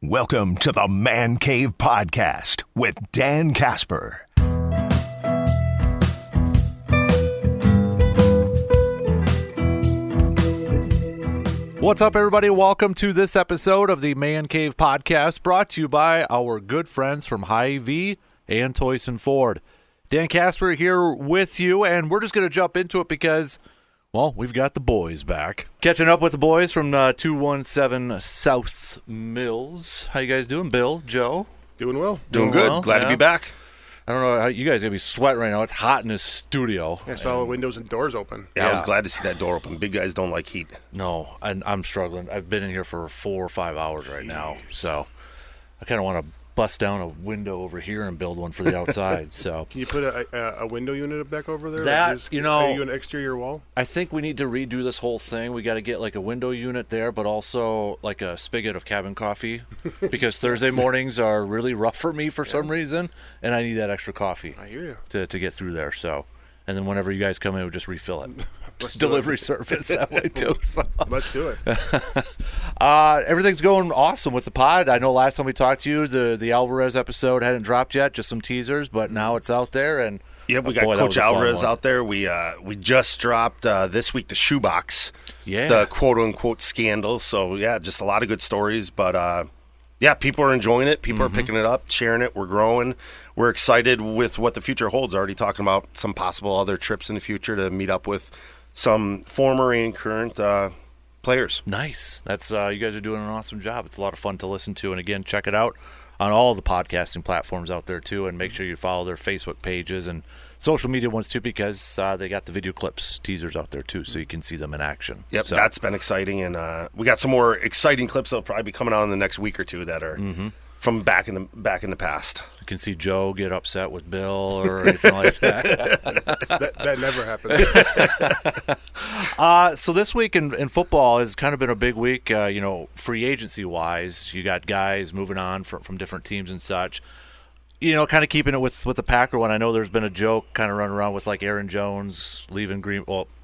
Welcome to the Man Cave Podcast with Dan Casper. What's up, everybody? Welcome to this episode of the Man Cave Podcast, brought to you by our good friends from Hy-Vee and Toyson Ford. Dan Casper here with you, and we're just going to jump into it because, well, we've got the boys back. Catching up with the boys from 217 South Mills. How you guys doing, Bill, Joe? Doing well. Doing good. Well, Glad to be back. I don't know how you guys are going to be sweating right now. It's hot in this studio. I saw the windows and doors open. Yeah, I was glad to see that door open. Big guys don't like heat. No, I'm struggling. I've been in here for 4 or 5 hours right now, so I kind of want to bust down a window over here and build one for the outside. So Can you put a window unit back over there? That, Like, you know- are you an exterior wall? I think we need to redo this whole thing. We got to get like a window unit there, but also like a spigot of cabin coffee, because Thursday mornings are really rough for me for some reason, and I need that extra coffee I hear you. to get through there. So, and then whenever you guys come in, we just refill it. Let's do Delivery it. service that way too. So. Let's do it. Everything's going awesome with the pod. I know last time we talked to you, the Alvarez episode hadn't dropped yet, just some teasers, but now it's out there. And Yep, we got boy, that Coach was a fun Alvarez one. out there. We just dropped this week the shoebox, Yeah. the quote-unquote scandal. So, yeah, just a lot of good stories. But, yeah, people are enjoying it. People are picking it up, sharing it. We're growing. We're excited with what the future holds. Already talking about some possible other trips in the future to meet up with some former and current players. Nice. That's you guys are doing an awesome job. It's a lot of fun to listen to. And again, check it out on all the podcasting platforms out there too, and make sure you follow their Facebook pages and social media ones too, because they got the video clips, teasers out there too, so you can see them in action. Yep, So, that's been exciting. And we got some more exciting clips that'll probably be coming out in the next week or two that are from back in the past. you can see Joe get upset with Bill or anything like that. That never happened. So this week in football has kind of been a big week, free agency wise. You got guys moving on from different teams and such. Kind of keeping it with the Packer one. I know there's been a joke kind of running around with like Aaron Jones leaving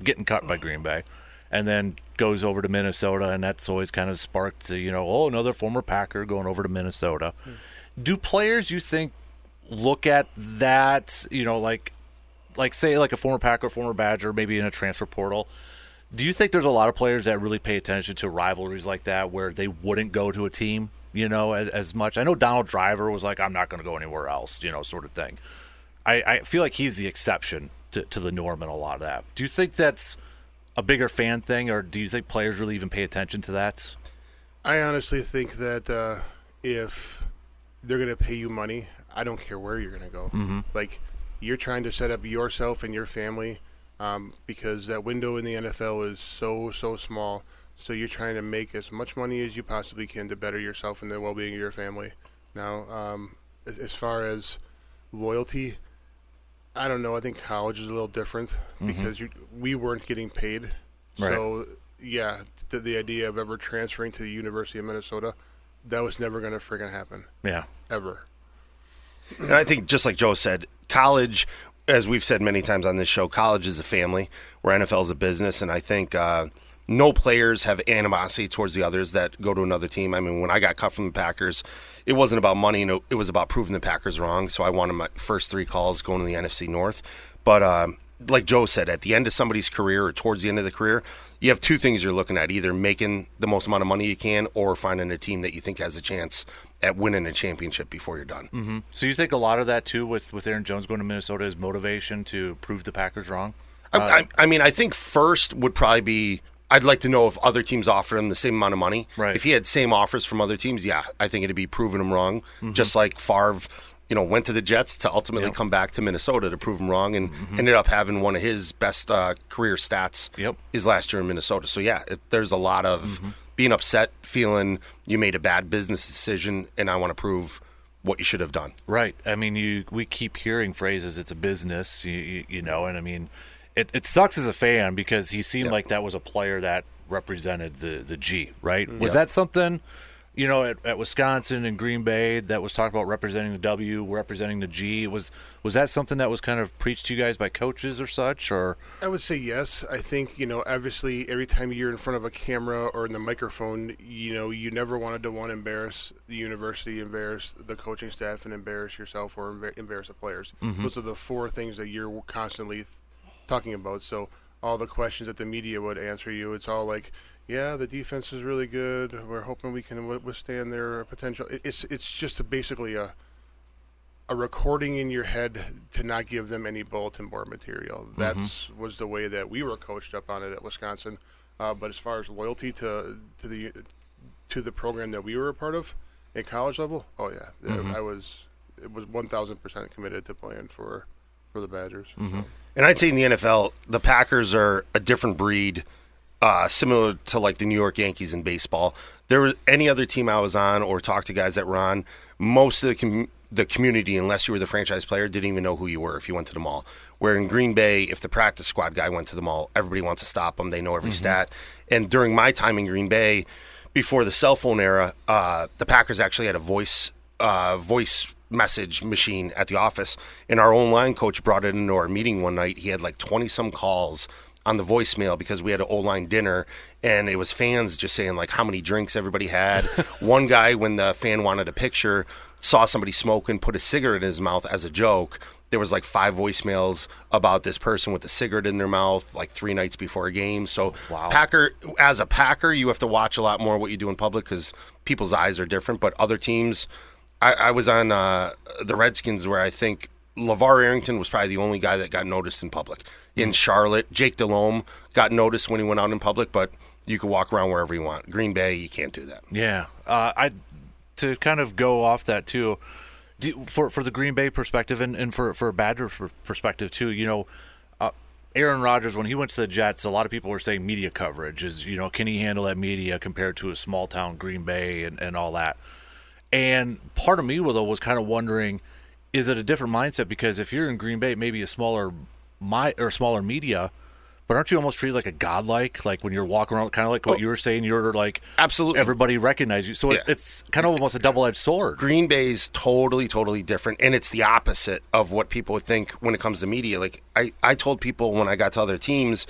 getting cut by Green Bay, and then goes over to Minnesota, and that's always kind of sparked, another former Packer going over to Minnesota. Do players, you think, look at that, like say like a former Packer, former Badger, maybe in a transfer portal? Do you think there's a lot of players that really pay attention to rivalries like that where they wouldn't go to a team, as much? I know Donald Driver was like, I'm not going to go anywhere else, sort of thing. I feel like he's the exception to the norm in a lot of that. Do you think that's a bigger fan thing, or do you think players really even pay attention to that? I honestly think that if they're going to pay you money, I don't care where you're going to go. Mm-hmm. Like, you're trying to set up yourself and your family because that window in the NFL is so small. So you're trying to make as much money as you possibly can to better yourself and the well-being of your family. Now, as far as loyalty, I don't know. I think college is a little different because we weren't getting paid. Right. So, yeah, the idea of ever transferring to the University of Minnesota, that was never going to friggin' happen. Yeah. Ever. And I think, just like Joe said, college, as we've said many times on this show, college is a family, where NFL is a business. And I think no players have animosity towards the others that go to another team. I mean, when I got cut from the Packers, it wasn't about money. It was about proving the Packers wrong. So I wanted my first 3 calls going to the NFC North. But like Joe said, at the end of somebody's career or towards the end of the career, you have 2 things you're looking at: either making the most amount of money you can or finding a team that you think has a chance at winning a championship before you're done. Mm-hmm. So you think a lot of that too with Aaron Jones going to Minnesota is motivation to prove the Packers wrong? I mean, I think first would probably be, I'd like to know if other teams offer him the same amount of money. Right. If he had same offers from other teams, yeah, I think it'd be proving him wrong. Just like Favre, went to the Jets to ultimately come back to Minnesota to prove him wrong, and ended up having one of his best career stats his last year in Minnesota. So, yeah, there's a lot of being upset, feeling you made a bad business decision, and I want to prove what you should have done. Right. I mean, we keep hearing phrases, it's a business, and I mean, it sucks as a fan because he seemed like that was a player that represented the G, right? Was that something, at Wisconsin and Green Bay, that was talked about representing the W, representing the G. Was that something that was kind of preached to you guys by coaches or such? Or I would say yes. I think, obviously every time you're in front of a camera or in the microphone, you never wanted to, embarrass the university, embarrass the coaching staff, and embarrass yourself or embarrass the players. Mm-hmm. Those are the four things that you're constantly talking about. So all the questions that the media would answer you, it's all like, yeah, the defense is really good. We're hoping we can withstand their potential. It's just basically a recording in your head to not give them any bulletin board material. That was the way that we were coached up on it at Wisconsin. But as far as loyalty to the program that we were a part of at college level, oh yeah, it was 1,000% committed to playing for the Badgers. Mm-hmm. And I'd say in the NFL, the Packers are a different breed. Similar to like the New York Yankees in baseball. There was any other team I was on or talked to guys that were on, most of the community, unless you were the franchise player, didn't even know who you were if you went to the mall. Where in Green Bay, if the practice squad guy went to the mall, everybody wants to stop them. They know every stat. And during my time in Green Bay, before the cell phone era, the Packers actually had a voice message machine at the office. And our own line coach brought it into our meeting one night. He had like 20-some calls on the voicemail because we had an O-line dinner, and it was fans just saying like how many drinks everybody had. One guy, when the fan wanted a picture, saw somebody smoke and put a cigarette in his mouth as a joke. There was like 5 voicemails about this person with a cigarette in their mouth like 3 nights before a game. So wow. As a Packer, you have to watch a lot more what you do in public because people's eyes are different. But other teams, I was on the Redskins where I think LeVar Arrington was probably the only guy that got noticed in public. In Charlotte, Jake Delhomme got noticed when he went out in public, but you could walk around wherever you want. Green Bay, you can't do that. Yeah. To kind of go off that too, for the Green Bay perspective and for Badger perspective too, Aaron Rodgers, when he went to the Jets, a lot of people were saying media coverage is, can he handle that media compared to a small town Green Bay and all that. And part of me, though, was kind of wondering, is it a different mindset? Because if you're in Green Bay, maybe a smaller media, but aren't you almost treated like a godlike? Like when you're walking around, kind of like what you were saying, you're like, absolutely, everybody recognizes you. So it's kind of almost a double-edged sword. Green Bay's totally different, and it's the opposite of what people would think when it comes to media. Like I told people when I got to other teams,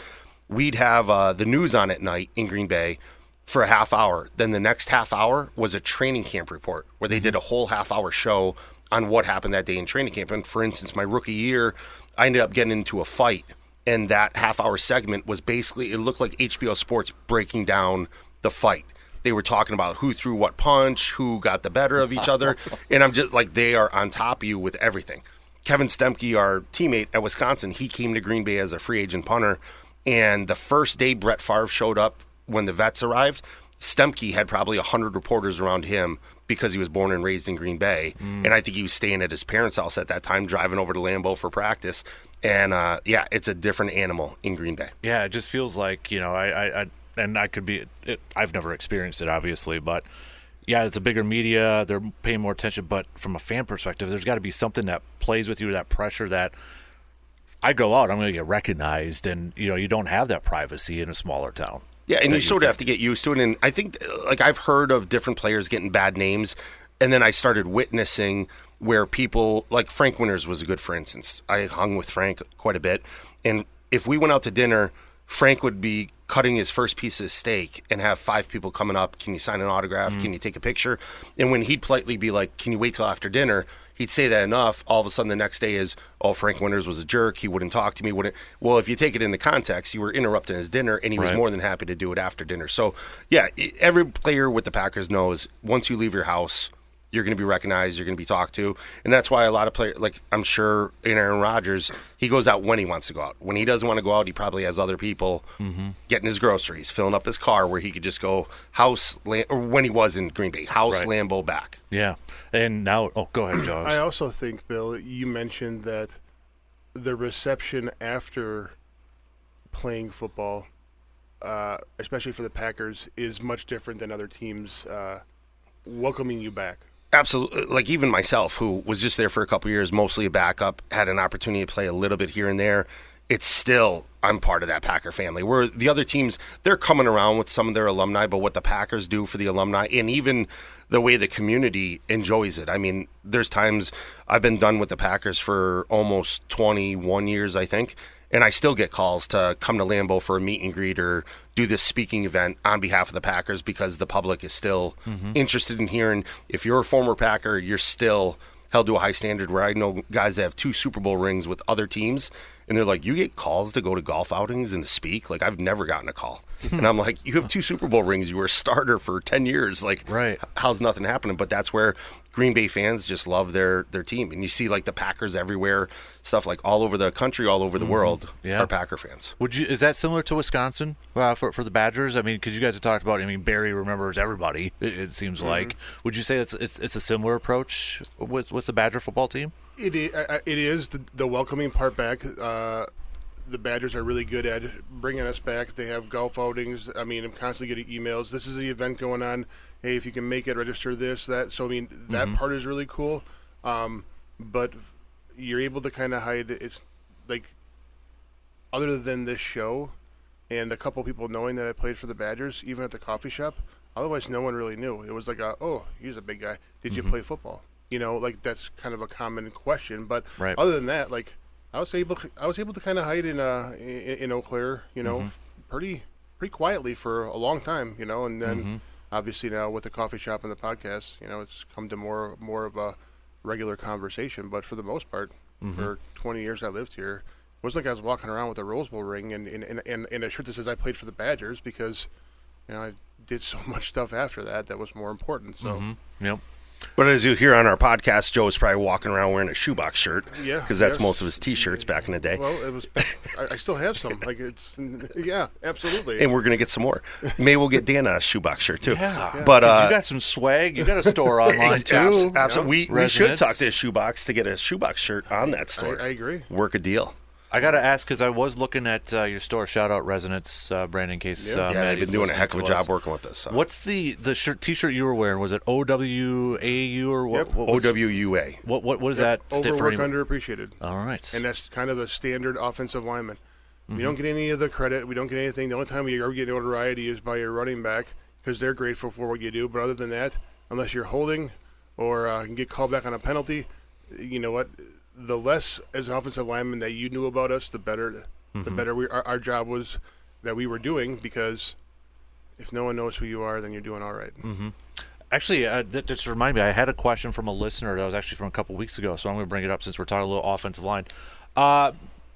we'd have the news on at night in Green Bay for a half hour. Then the next half hour was a training camp report where they did a whole half-hour show on what happened that day in training camp. And for instance, my rookie year, I ended up getting into a fight, and that half-hour segment was basically, it looked like HBO Sports breaking down the fight. They were talking about who threw what punch, who got the better of each other, and I'm just like, they are on top of you with everything. Kevin Stemke, our teammate at Wisconsin, he came to Green Bay as a free agent punter, and the first day Brett Favre showed up when the vets arrived, Stemke had probably 100 reporters around him because he was born and raised in Green Bay. And I think he was staying at his parents' house at that time, driving over to Lambeau for practice. And, it's a different animal in Green Bay. Yeah, it just feels like, I could be – I've never experienced it, obviously. But, yeah, it's a bigger media. They're paying more attention. But from a fan perspective, there's got to be something that plays with you, that pressure that I go out, I'm going to get recognized. And, you don't have that privacy in a smaller town. Yeah, and you sort of have to get used to it. And I think, like, I've heard of different players getting bad names, and then I started witnessing where people, like Frank Winters was a good, for instance. I hung with Frank quite a bit. And if we went out to dinner, Frank would be cutting his first piece of steak and have 5 people coming up. Can you sign an autograph? Can you take a picture? And when he'd politely be like, can you wait till after dinner? He'd say that enough. All of a sudden the next day is, oh, Frank Winters was a jerk. He wouldn't talk to me. Well, if you take it in the context, you were interrupting his dinner, and he was more than happy to do it after dinner. So, yeah, every player with the Packers knows once you leave your house, you're going to be recognized, you're going to be talked to. And that's why a lot of players, like I'm sure in Aaron Rodgers, he goes out when he wants to go out. When he doesn't want to go out, he probably has other people getting his groceries, filling up his car where he could just go or when he was in Green Bay, Lambeau, back. Yeah. And now, go ahead, Josh. I also think, Bill, you mentioned that the reception after playing football, especially for the Packers, is much different than other teams welcoming you back. Absolutely. Like even myself, who was just there for a couple of years, mostly a backup, had an opportunity to play a little bit here and there. it's still, I'm part of that Packer family. Where the other teams, they're coming around with some of their alumni, but what the Packers do for the alumni, and even the way the community enjoys it. I mean, there's times I've been done with the Packers for almost 21 years, I think, and I still get calls to come to Lambeau for a meet and greet or do this speaking event on behalf of the Packers because the public is still interested in hearing. If you're a former Packer, you're still held to a high standard, where I know guys that have 2 Super Bowl rings with other teams, and they're like, you get calls to go to golf outings and to speak? Like, I've never gotten a call. And I'm like, you have 2 Super Bowl rings. You were a starter for 10 years. Like, right. How's nothing happening? But that's where Green Bay fans just love their team. And you see, like, the Packers everywhere, stuff like all over the country, all over the world are Packer fans. Is that similar to Wisconsin for the Badgers? I mean, because you guys have talked about, Barry remembers everybody, it seems like. Would you say it's a similar approach with the Badger football team? It is the welcoming part back. The Badgers are really good at bringing us back. They have golf outings. I'm constantly getting emails. This is the event going on. Hey, if you can make it, register this, that. So, that part is really cool. But you're able to kind of hide. It's like, other than this show and a couple people knowing that I played for the Badgers, even at the coffee shop, otherwise no one really knew. It was like, oh, he's a big guy. Did you play football? Like, that's kind of a common question. But other than that, like, I was able to kind of hide in Eau Claire, pretty quietly for a long time, and then obviously now with the coffee shop and the podcast, it's come to more of a regular conversation. But for the most part, for 20 years I lived here, it wasn't like I was walking around with a Rose Bowl ring and a shirt that says I played for the Badgers, because I did so much stuff after that was more important. So Yep. But as you hear on our podcast, Joe is probably walking around wearing a shoebox shirt. Yeah, because that's most of his T-shirts back in the day. Well, it was. I still have some. Like, it's. Yeah, absolutely. And we're gonna get some more. Maybe we'll get Dan a shoebox shirt too. Yeah. But you got some swag. You got a store online too. Absolutely. We should talk to his shoebox to get a shoebox shirt on that store. I agree. Work a deal. I got to ask, because I was looking at your store. Shout out Resonance, Brandon, in case they've been doing a heck of a job working with us. So. What's the T-shirt you were wearing? Was it OWAU or what? Yep. OWUA. What does that stand for? Overworked, underappreciated. All right. And that's kind of the standard offensive lineman. We don't get any of the credit. We don't get anything. The only time we ever get notoriety is by your running back, because they're grateful for what you do. But other than that, unless you're holding or can get called back on a penalty, you know what? The less as an offensive lineman that you knew about us, the better. The better our job was that we were doing, because if no one knows who you are, then you're doing all right. Actually, that just reminded me, I had a question from a listener that was actually from a couple weeks ago, so I'm going to bring it up since we're talking a little offensive line.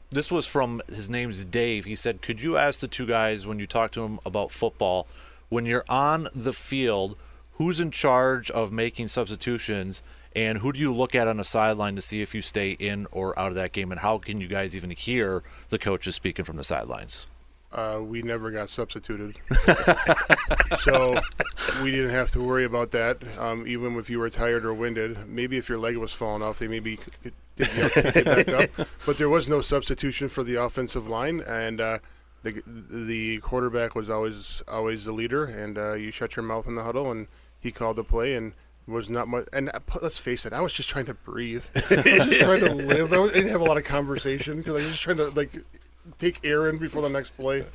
This was from, his name's Dave. He said, could you ask the two guys, when you talk to them about football, when you're on the field, who's in charge of making substitutions, and who do you look at on the sideline to see if you stay in or out of that game, and how can you guys even hear the coaches speaking from the sidelines? We never got substituted. So we didn't have to worry about that, even if you were tired or winded. Maybe if your leg was falling off, they maybe could pick it back up. But there was no substitution for the offensive line, and the quarterback was always the leader, and you shut your mouth in the huddle, and he called the play, and was not much. And let's face it, I was just trying to breathe. I was just trying to live. I didn't have a lot of conversation, because I was just trying to take air in before the next play.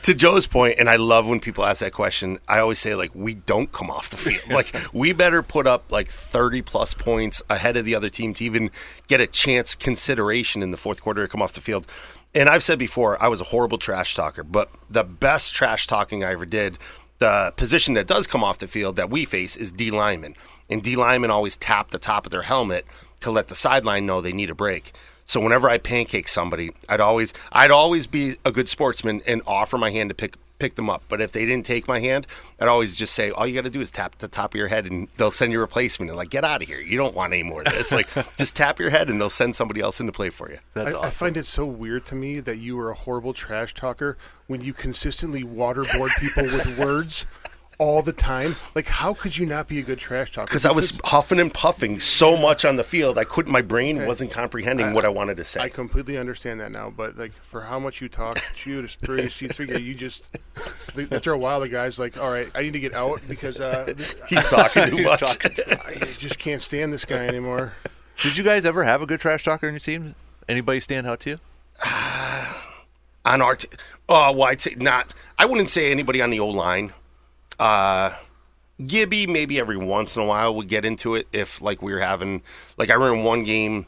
To Joe's point, and I love when people ask that question, I always say, we don't come off the field. We better put up 30-plus points ahead of the other team to even get a chance, consideration in the fourth quarter to come off the field. And I've said before, I was a horrible trash talker, but the best trash talking I ever did, the position that does come off the field that we face, is D linemen. And D linemen always tap the top of their helmet to let the sideline know they need a break. So whenever I pancake somebody, I'd always be a good sportsman and offer my hand to pick them up. But if they didn't take my hand, I'd always just say, all you got to do is tap the top of your head, and they'll send you a replacement. And get out of here. You don't want any more of this. Just tap your head, and they'll send somebody else in to play for you. That's awesome. I find it so weird to me that you were a horrible trash talker when you consistently waterboard people with words all the time. How could you not be a good trash talker? Because I was huffing and puffing so much on the field, my brain wasn't comprehending what I wanted to say. I completely understand that now, but for how much you talk, chew, spray, see, figure, you just after a while the guy's all right, I need to get out because he's talking too much. I just can't stand this guy anymore. Did you guys ever have a good trash talker on your team? Anybody stand out to you? On our I'd say not. I wouldn't say anybody on the O-line. Gibby, maybe every once in a while would get into it if, like, we were having, like, I remember one game,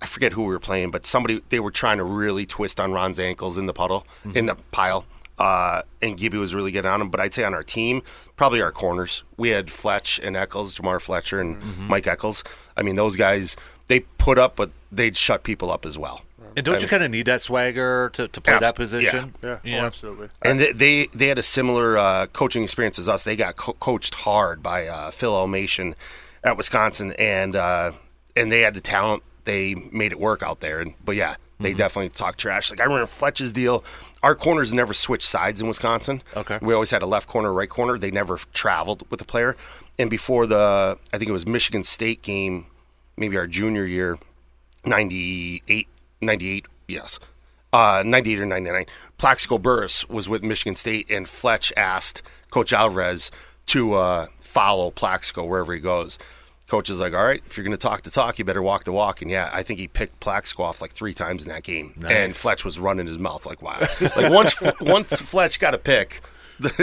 I forget who we were playing, but they were trying to really twist on Ron's ankles in the puddle, in the pile, and Gibby was really getting on him. But I'd say on our team, probably our corners. We had Fletch and Eccles, Jamar Fletcher and Mike Eccles. I mean, those guys, they put up, but they'd shut people up as well. And don't you kind of need that swagger to play that position? Yeah, absolutely. And they had a similar coaching experience as us. They got coached hard by Phil Elmation at Wisconsin, and they had the talent. They made it work out there. But, yeah, they definitely talk trash. Like, I remember Fletch's deal. Our corners never switched sides in Wisconsin. Okay. We always had a left corner, right corner. They never traveled with the player. And before I think it was Michigan State game, maybe our junior year, 98, yes. 98 or 99. Plaxico Burris was with Michigan State, and Fletch asked Coach Alvarez to follow Plaxico wherever he goes. Coach is like, all right, if you're going to talk the talk, you better walk the walk. And, yeah, I think he picked Plaxico off like 3 times in that game. Nice. And Fletch was running his mouth like, wow. Like, once Fletch got a pick,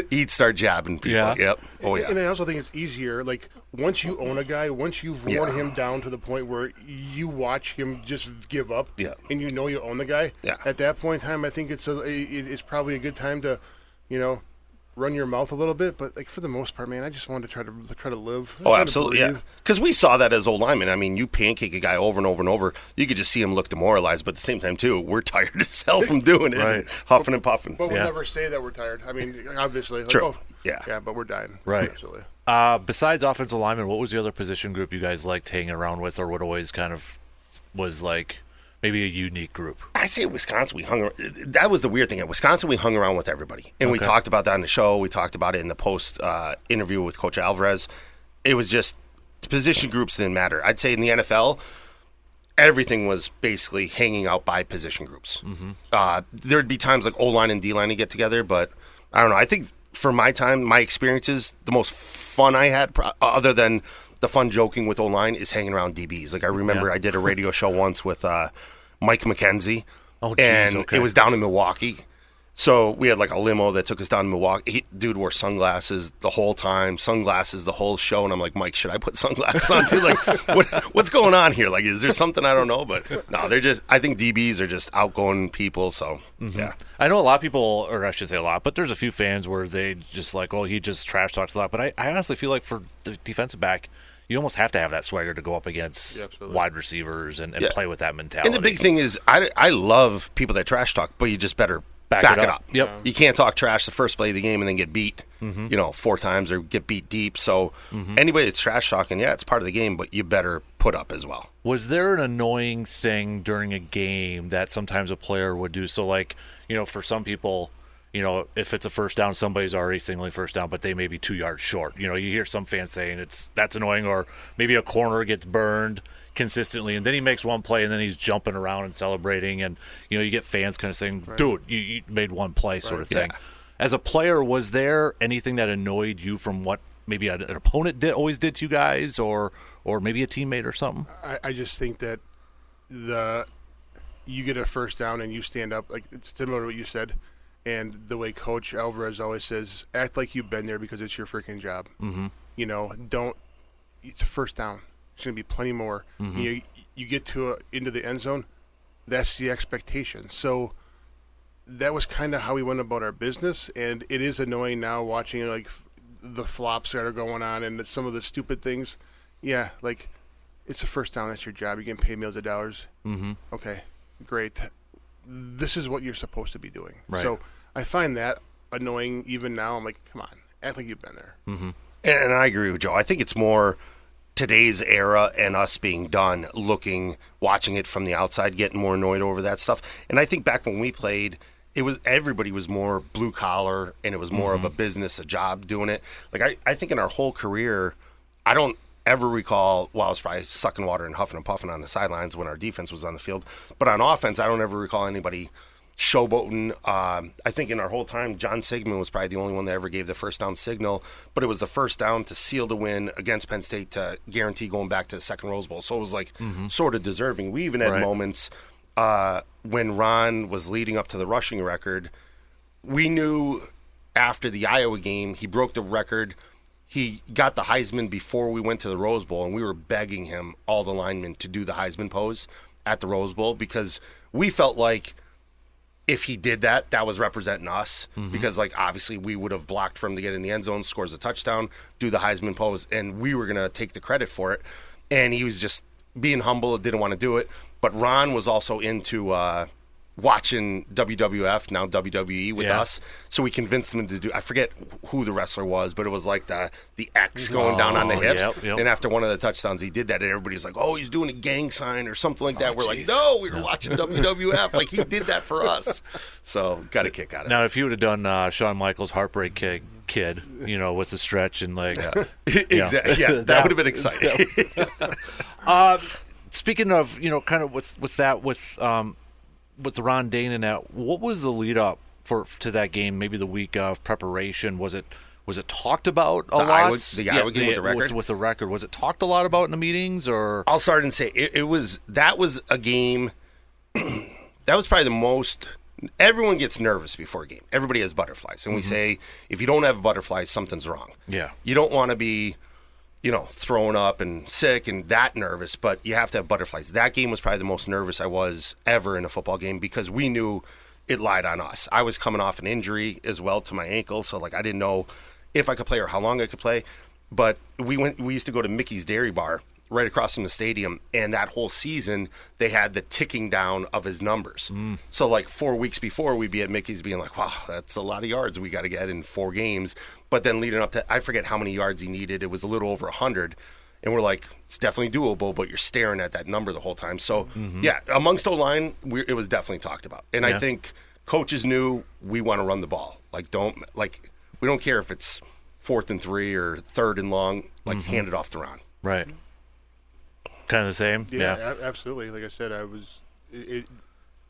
he'd start jabbing people. Yeah. Yep. Oh, yeah. And I also think it's easier, like, once you own a guy, once you've worn him down to the point where you watch him just give up, and you know you own the guy, at that point in time, I think it's probably a good time to, run your mouth a little bit. But, like, for the most part, man, I just wanted to try to live. Oh, absolutely, yeah. Because we saw that as old linemen. I mean, you pancake a guy over and over and over, you could just see him look demoralized. But at the same time, too, we're tired as hell from doing it, right. Huffing and puffing. But we'll never say that we're tired. I mean, obviously. Like, true. Yeah, but we're dying. Right. Absolutely. Besides offensive linemen, what was the other position group you guys liked hanging around with, or what always kind of was like maybe a unique group? I say Wisconsin, we hung around. That was the weird thing. At Wisconsin, we hung around with everybody. And we talked about that on the show. We talked about it in the post interview with Coach Alvarez. It was just position groups didn't matter. I'd say in the NFL, everything was basically hanging out by position groups. There'd be times like O-line and D-line to get together, but I don't know. I think for my time, my experiences, the most fun I had, other than the fun joking with O-line, is hanging around DBs. Like, I remember I did a radio show once with Mike McKenzie. Oh, geez, and it was down in Milwaukee. So we had like a limo that took us down to Milwaukee. Dude wore sunglasses the whole time, sunglasses the whole show. And I'm like, Mike, should I put sunglasses on too? Like, what's going on here? Like, is there something I don't know? But no, I think DBs are just outgoing people. So, yeah. I know a lot of people, or I should say a lot, but there's a few fans where they just like, well, he just trash talks a lot. But I honestly feel like for the defensive back, you almost have to have that swagger to go up against wide receivers and play with that mentality. And the big thing is, I love people that trash talk, but you just better back it up. Yep. You can't talk trash the first play of the game and then get beat, 4 times or get beat deep. So anybody that's trash talking, it's part of the game, but you better put up as well. Was there an annoying thing during a game that sometimes a player would do? So, like, for some people, if it's a first down, somebody's already signaling first down, but they may be 2 yards short. You hear some fans saying that's annoying, or maybe a corner gets burned consistently, and then he makes one play, and then he's jumping around and celebrating, and you get fans kind of saying, dude, you made one play sort of thing. As a player, was there anything that annoyed you from what maybe an opponent always did to you guys, or maybe a teammate or something? I just think that you get a first down and you stand up, like, it's similar to what you said, and the way Coach Alvarez always says, act like you've been there because it's your freaking job. It's a first down. There's going to be plenty more. You get into the end zone, that's the expectation. So that was kind of how we went about our business, and it is annoying now watching like the flops that are going on and some of the stupid things. Yeah, like, it's a first down. That's your job. You're getting paid millions of dollars. Okay, great. This is what you're supposed to be doing. Right. So I find that annoying even now. I'm like, come on, act like you've been there. And I agree with Joe. I think it's more today's era and us being done, watching it from the outside, getting more annoyed over that stuff. And I think back when we played, everybody was more blue collar, and it was more of a business, a job doing it. Like, I think in our whole career, I don't ever recall, I was probably sucking water and huffing and puffing on the sidelines when our defense was on the field. But on offense, I don't ever recall anybody showboating. I think in our whole time, John Sigmund was probably the only one that ever gave the first down signal, but it was the first down to seal the win against Penn State to guarantee going back to the second Rose Bowl. So it was like sort of deserving. We even had moments when Ron was leading up to the rushing record, we knew after the Iowa game, he broke the record. He got the Heisman before we went to the Rose Bowl, and we were begging him, all the linemen, to do the Heisman pose at the Rose Bowl because we felt like if he did that, that was representing us because, like, obviously we would have blocked for him to get in the end zone, scores a touchdown, do the Heisman pose, and we were going to take the credit for it. And he was just being humble, didn't want to do it. But Ron was also into watching WWF, now WWE, with us. So we convinced him to do, I forget who the wrestler was, but it was like the X going down on the hips. Yep. And after one of the touchdowns, he did that, and everybody's like, oh, he's doing a gang sign or something like that. We're like, no, we were watching WWF. Like, he did that for us. So got a kick out of it. Now, if you would have done Shawn Michaels' Heartbreak Kid, with the stretch and like... Exactly. Yeah, that would have been exciting. Speaking of, kind of with the Ron Dane and that, what was the lead up to that game? Maybe the week of preparation. Was it talked about a lot? The Iowa game with the record. With the record, was it talked a lot about in the meetings? Or I'll start and say that was a game. That was probably the most. Everyone gets nervous before a game. Everybody has butterflies, and we say if you don't have butterflies, something's wrong. Yeah, you don't want to be, thrown up and sick and that nervous, but you have to have butterflies. That game was probably the most nervous I was ever in a football game because we knew it lied on us. I was coming off an injury as well to my ankle, so like I didn't know if I could play or how long I could play. But we used to go to Mickey's Dairy Bar right across from the stadium, and that whole season they had the ticking down of his numbers. So like 4 weeks before, we'd be at Mickey's being like, wow, that's a lot of yards we got to get in 4 games. But then leading up to, I forget how many yards he needed. It was a little over 100. And we're like, it's definitely doable, but you're staring at that number the whole time. So, yeah, amongst O-line, it was definitely talked about. And I think coaches knew we want to run the ball. Like, we don't care if it's 4th and 3 or 3rd and long. Like, hand it off to Ron. Right. Kind of the same? Yeah. Absolutely. Like I said,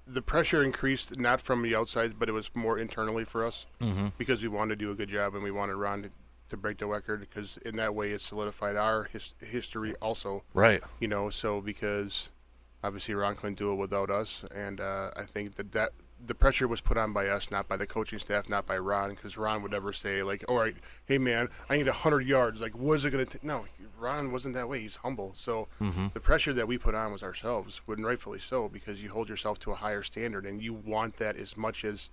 the pressure increased not from the outside, but it was more internally for us because we wanted to do a good job and we wanted Ron to break the record because in that way it solidified our history also. Right. So because obviously Ron couldn't do it without us, and I think that the pressure was put on by us, not by the coaching staff, not by Ron, because Ron would never say, like, all right, hey, man, I need 100 yards. Like, what is it going to take? No, Ron wasn't that way. He's humble. So the pressure that we put on was ourselves, and rightfully so, because you hold yourself to a higher standard, and you want that as much as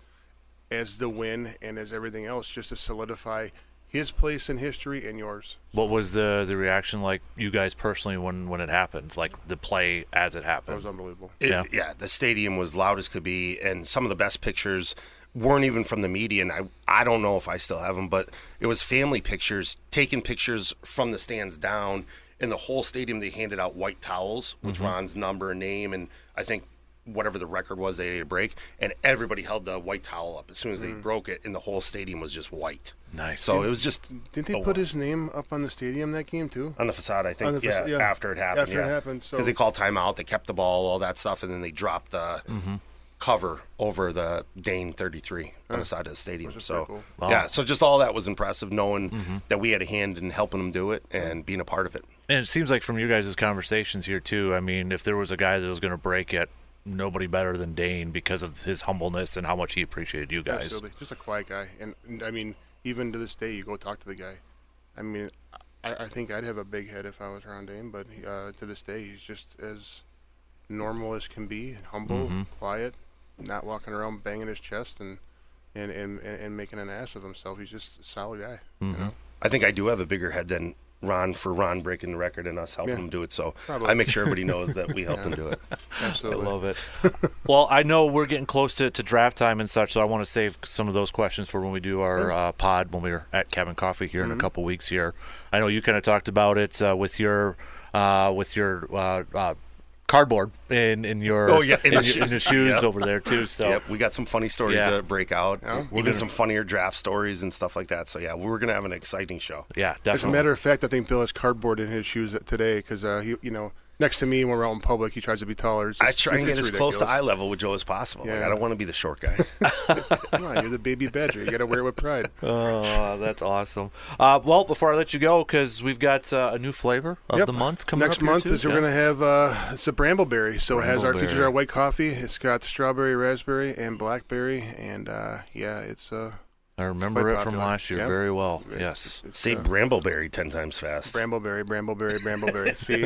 the win and as everything else, just to solidify his place in history and yours. What was the reaction like, you guys personally, when it happened? Like the play as it happened? It was unbelievable. Yeah, the stadium was loud as could be, and some of the best pictures weren't even from the media, and I don't know if I still have them, but it was family pictures, taking pictures from the stands down. In the whole stadium, they handed out white towels with Ron's number and name, and I think whatever the record was they had to break, and everybody held the white towel up as soon as they broke it, and the whole stadium was just white. Nice. So it was just... Didn't they put his name up on the stadium that game, too? On the facade, I think, after it happened. After it happened. Because they called timeout, they kept the ball, all that stuff, and then they dropped the cover over the Dane 33 on the side of the stadium. So, cool. Wow. So just all that was impressive, knowing that we had a hand in helping them do it and being a part of it. And it seems like from you guys' conversations here, too, I mean, if there was a guy that was going to break it, nobody better than Dane because of his humbleness and how much he appreciated you guys. Absolutely. Just a quiet guy. And I mean, even to this day, you go talk to the guy. I mean, I think I'd have a big head if I was around Dane, but to this day, he's just as normal as can be, humble, quiet, not walking around banging his chest and making an ass of himself. He's just a solid guy. I think I do have a bigger head than Ron for Ron breaking the record and us helping him do it. So probably. I make sure everybody knows that we helped him do it. Absolutely. I love it. Well, I know we're getting close to draft time and such, so I want to save some of those questions for when we do our pod when we're at Cabin Coffee here in a couple weeks here. I know you kind of talked about it with your cardboard in your in the shoes over there too. So we got some funny stories to break out. Even some funnier draft stories and stuff like that. So we're gonna have an exciting show. Yeah, definitely. As a matter of fact, I think Bill has cardboard in his shoes today because next to me when we're out in public, he tries to be taller. I try and get as close to ridiculous. eye level with Joe as possible. Yeah. Like, I don't want to be the short guy. Come on, you're the baby Badger. You got to wear it with pride. Oh, that's awesome. Well, before I let you go, because we've got a new flavor of the month coming Next up here, month too. is we're going to have it's a Brambleberry. So it has Brambleberry. features our white coffee. It's got strawberry, raspberry, and blackberry. And, it's I remember quite it from popular. last year Yep. very well. Yes. Say Brambleberry 10 times fast. Brambleberry. See,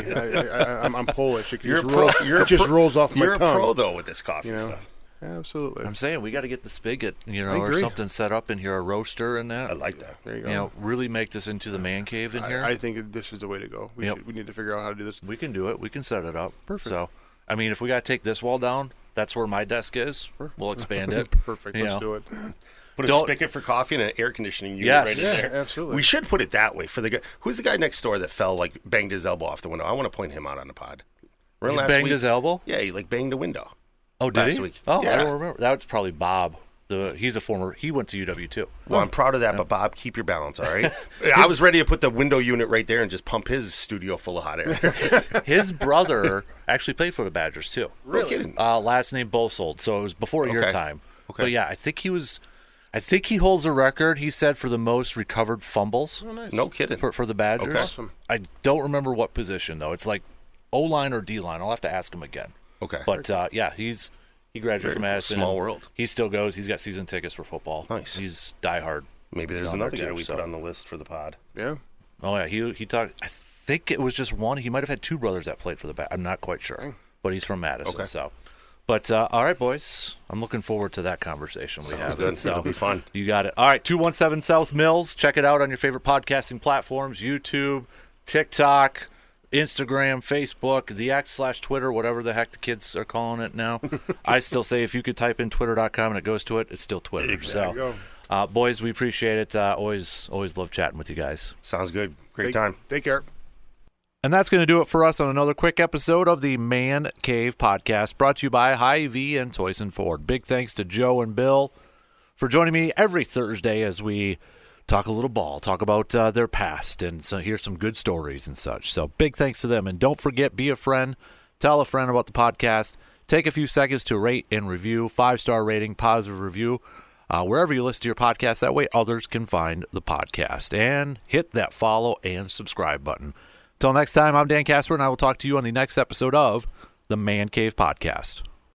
I'm Polish. It You're a just, pro. rolls, You're it just rolls off my You're tongue. a pro, though, with this coffee You know? stuff. Absolutely. I'm saying we got to get the spigot, I or agree. something set up in here, a roaster and that. I like that. There you go. Really make this into the man cave in here. I think this is the way to go. We need to figure out how to do this. We can do it. We can set it up. Perfect. So, I mean, if we got to take this wall down, that's where my desk is. We'll expand it. Perfect. You Let's know. do it. Put a Don't- spigot for coffee and an air conditioning unit Yes. right in Yeah, there. absolutely. We should put it that way for the guy. Who's the guy next door that fell, banged his elbow off the window? I want to point him out on the pod. He Remember last banged week? his elbow? Yeah, he banged the window. Oh, did last he? week. Oh, I Yeah. don't remember. That was probably Bob. He's a former. He went to UW too. Well, I'm proud of that, but Bob, keep your balance, all right? I was ready to put the window unit right there and just pump his studio full of hot air. His brother actually played for the Badgers too. No kidding. Last name Bosold, so it was before your Okay. time. Okay. But yeah, I think he holds a record. He said for the most recovered fumbles No kidding. for the Badgers. Okay. Awesome. I don't remember what position though. It's like O-line or D-line. I'll have to ask him again. Okay. But he graduated from Madison. Small and world. He still goes. He's got season tickets for football. Nice. He's diehard. Maybe there's down another there, guy too, we so. put on the list for the pod. Yeah. Oh yeah, he talked. I think it was just one. He might have had two brothers that played for the Badgers. I'm not quite sure, but he's from Madison. Okay. So, but all right, boys, I'm looking forward to that conversation we Sounds have. good. So It'll be fun. You got it. All right, 217 South Mills. Check it out on your favorite podcasting platforms: YouTube, TikTok, Instagram, Facebook, the X/Twitter, whatever the heck the kids are calling it now. I still say if you could type in twitter.com and it goes to it, it's still Twitter. There you So, go. boys, we appreciate it. Always love chatting with you guys. Sounds good. Great time. Take care. And that's going to do it for us on another quick episode of the Man Cave Podcast, brought to you by Hy-Vee and Toyson Ford. Big thanks to Joe and Bill for joining me every Thursday as we talk a little ball, talk about their past, and so hear some good stories and such. So big thanks to them. And don't forget, be a friend. Tell a friend about the podcast. Take a few seconds to rate and review. 5-star rating, positive review, wherever you listen to your podcast. That way others can find the podcast. And hit that follow and subscribe button. Till next time, I'm Dan Casper, and I will talk to you on the next episode of the Man Cave Podcast.